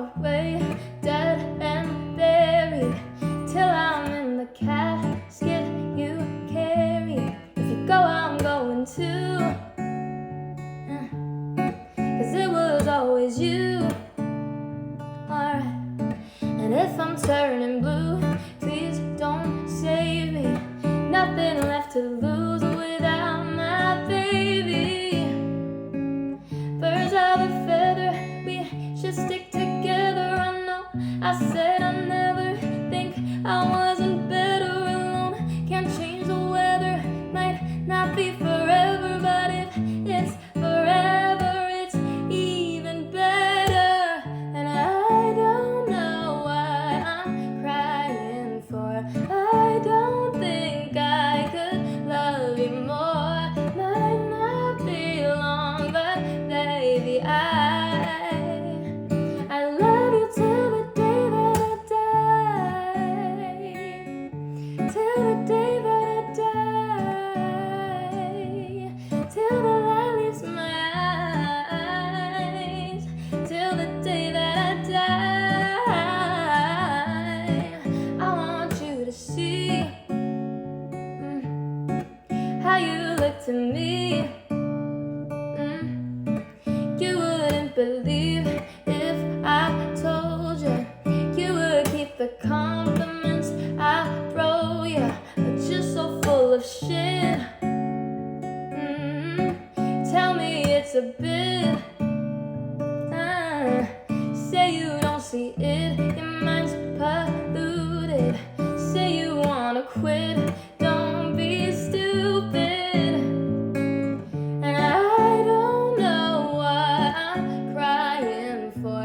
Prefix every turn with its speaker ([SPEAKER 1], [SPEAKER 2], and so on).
[SPEAKER 1] far away, dead and buried, till I'm in the casket you carry. If you go, I'm going too, 'cause it was always you. Alright. And if I'm turning blue, please don't save me. Nothing left to lose without my baby. Birds of a feather, we should stick together. I know I said I never think I wasn't better alone. Can't change the weather, might not be forever, but if it's forever, it's even better. And I don't know what I'm crying for. I don't think I could love you more. Might not be long, but baby, I love you till the day that I die. Till the day that I die. Till the light leaves my eyes. Till the day that I die. I want you to see how you look to me. You wouldn't believe if I told you. You would keep the compliments I throw you, but you're so full of shit. Tell me it's a bit. Say you don't see it, your mind's polluted. Say you wanna quit, don't be stupid. And I don't know what I'm crying for.